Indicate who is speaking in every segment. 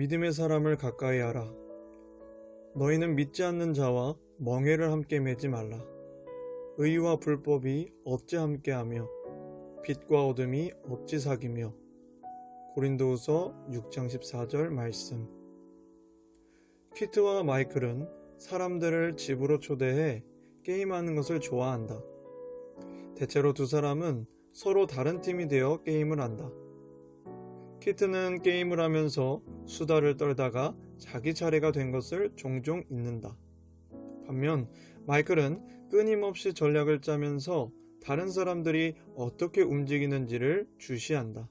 Speaker 1: 믿음의 사람을 가까이 하라. 너희는 믿지 않는 자와 멍에를 함께 매지 말라. 의와 불법이 어찌 함께하며 빛과 어둠이 어찌 사귀며. 고린도후서 6장 14절 말씀. 키트와 마이클은 사람들을 집으로 초대해 게임하는 것을 좋아한다. 대체로 두 사람은 서로 다른 팀이 되어 게임을 한다. 키트는 게임을 하면서 수다를 떨다가 자기 차례가 된 것을 종종 잊는다. 반면 마이클은 끊임없이 전략을 짜면서 다른 사람들이 어떻게 움직이는지를 주시한다.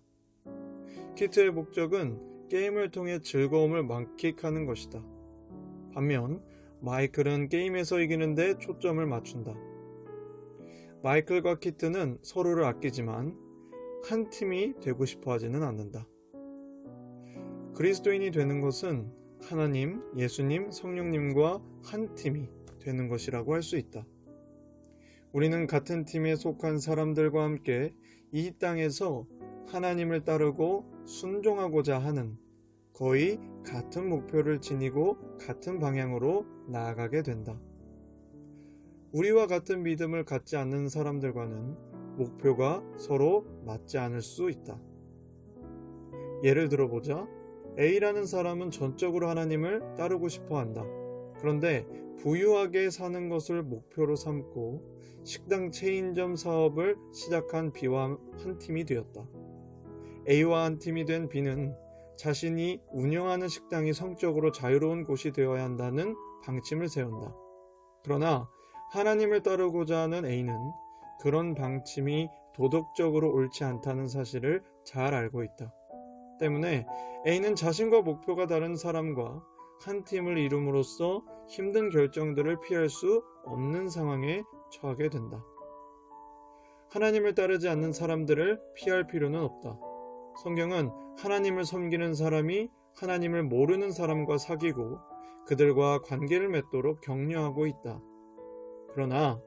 Speaker 1: 키트의 목적은 게임을 통해 즐거움을 만끽하는 것이다. 반면 마이클은 게임에서 이기는데 초점을 맞춘다. 마이클과 키트는 서로를 아끼지만 한 팀이 되고 싶어 하지는 않는다. 그리스도인이 되는 것은 하나님, 예수님, 성령님과 한 팀이 되는 것이라고 할 수 있다. 우리는 같은 팀에 속한 사람들과 함께 이 땅에서 하나님을 따르고 순종하고자 하는 거의 같은 목표를 지니고 같은 방향으로 나아가게 된다. 우리와 같은 믿음을 갖지 않는 사람들과는 목표가 서로 맞지 않을 수 있다. 예를 들어보자. A라는 사람은 전적으로 하나님을 따르고 싶어 한다. 그런데 부유하게 사는 것을 목표로 삼고 식당 체인점 사업을 시작한 B와 한 팀이 되었다. A와 한 팀이 된 B는 자신이 운영하는 식당이 성적으로 자유로운 곳이 되어야 한다는 방침을 세운다. 그러나 하나님을 따르고자 하는 A는 그런 방침이 도덕적으로 옳지 않다는 사실을 잘 알고 있다. 때문에 A는 자신과 목표가 다른 사람과 한 팀을 이룸으로써 힘든 결정들을 피할 수 없는 상황에 처하게 된다. 하나님을 따르지 않는 사람들을 피할 필요는 없다. 성경은 하나님을 섬기는 사람이 하나님을 모르는 사람과 사귀고 그들과 관계를 맺도록 격려하고 있다. 그러나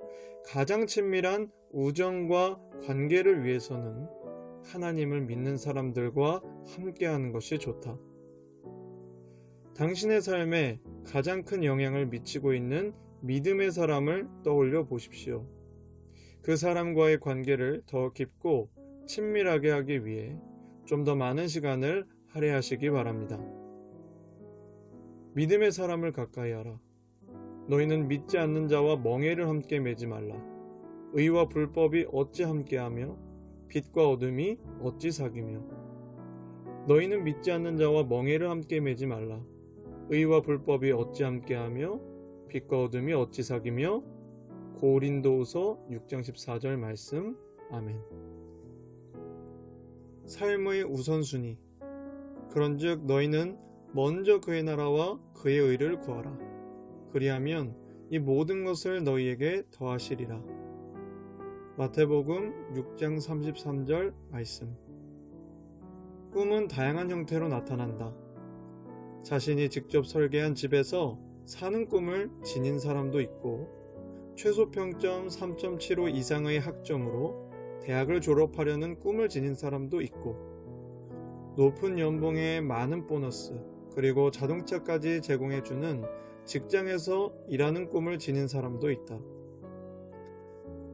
Speaker 1: 가장 친밀한 우정과 관계를 위해서는 하나님을 믿는 사람들과 함께하는 것이 좋다. 당신의 삶에 가장 큰 영향을 미치고 있는 믿음의 사람을 떠올려 보십시오. 그 사람과의 관계를 더 깊고 친밀하게 하기 위해 좀 더 많은 시간을 할애하시기 바랍니다. 믿음의 사람을 가까이 하라. 너희는 믿지 않는 자와 멍에를 함께 매지 말라. 의와 불법이 어찌 함께하며 빛과 어둠이 어찌 사귀며. 너희는 믿지 않는 자와 멍에를 함께 매지 말라. 의와 불법이 어찌 함께하며 빛과 어둠이 어찌 사귀며. 고린도후서 6장 14절 말씀. 아멘. 삶의 우선순위. 그런즉 너희는 먼저 그의 나라와 그의 의를 구하라. 그리하면 이 모든 것을 너희에게 더하시리라. 마태복음 6장 33절 말씀. 꿈은 다양한 형태로 나타난다. 자신이 직접 설계한 집에서 사는 꿈을 지닌 사람도 있고, 최소 평점 3.75 이상의 학점으로 대학을 졸업하려는 꿈을 지닌 사람도 있고, 높은 연봉에 많은 보너스, 그리고 자동차까지 제공해주는 직장에서 일하는 꿈을 지닌 사람도 있다.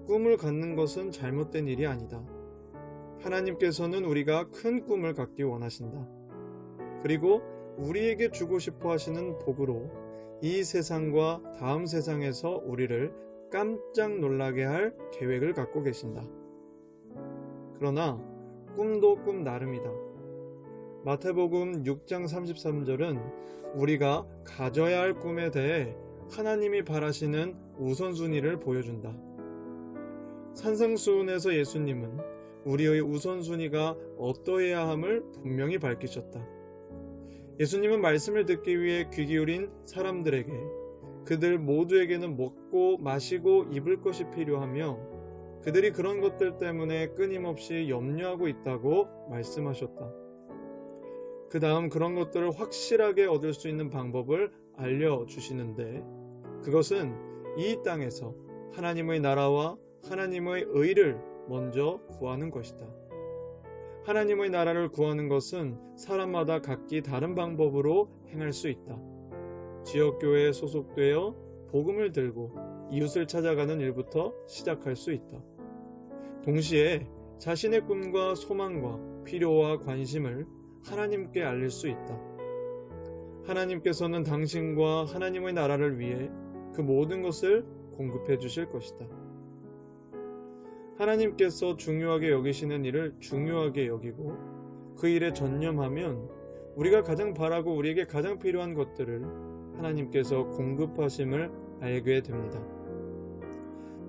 Speaker 1: 꿈을 갖는 것은 잘못된 일이 아니다. 하나님께서는 우리가 큰 꿈을 갖기 원하신다. 그리고 우리에게 주고 싶어 하시는 복으로 이 세상과 다음 세상에서 우리를 깜짝 놀라게 할 계획을 갖고 계신다. 그러나 꿈도 꿈 나름이다. 마태복음 6장 33절은 우리가 가져야 할 꿈에 대해 하나님이 바라시는 우선순위를 보여준다. 산상수훈에서 예수님은 우리의 우선순위가 어떠해야 함을 분명히 밝히셨다. 예수님은 말씀을 듣기 위해 귀 기울인 사람들에게 그들 모두에게는 먹고 마시고 입을 것이 필요하며 그들이 그런 것들 때문에 끊임없이 염려하고 있다고 말씀하셨다. 그 다음 그런 것들을 확실하게 얻을 수 있는 방법을 알려주시는데, 그것은 이 땅에서 하나님의 나라와 하나님의 의를 먼저 구하는 것이다. 하나님의 나라를 구하는 것은 사람마다 각기 다른 방법으로 행할 수 있다. 지역교회에 소속되어 복음을 들고 이웃을 찾아가는 일부터 시작할 수 있다. 동시에 자신의 꿈과 소망과 필요와 관심을 하나님께 알릴 수 있다. 하나님께서는 당신과 하나님의 나라를 위해 그 모든 것을 공급해 주실 것이다. 하나님께서 중요하게 여기시는 일을 중요하게 여기고 그 일에 전념하면 우리가 가장 바라고 우리에게 가장 필요한 것들을 하나님께서 공급하심을 알게 됩니다.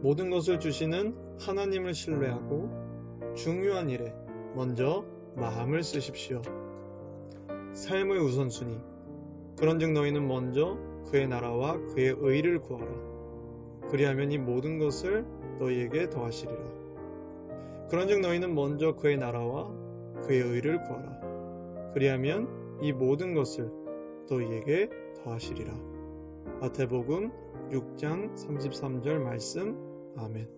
Speaker 1: 모든 것을 주시는 하나님을 신뢰하고 중요한 일에 먼저 마음을 쓰십시오. 삶의 우선순위. 그런즉 너희는 먼저 그의 나라와 그의 의를 구하라. 그리하면 이 모든 것을 너희에게 더하시리라. 그런즉 너희는 먼저 그의 나라와 그의 의를 구하라. 그리하면 이 모든 것을 너희에게 더하시리라. 마태복음 6장 33절 말씀. 아멘.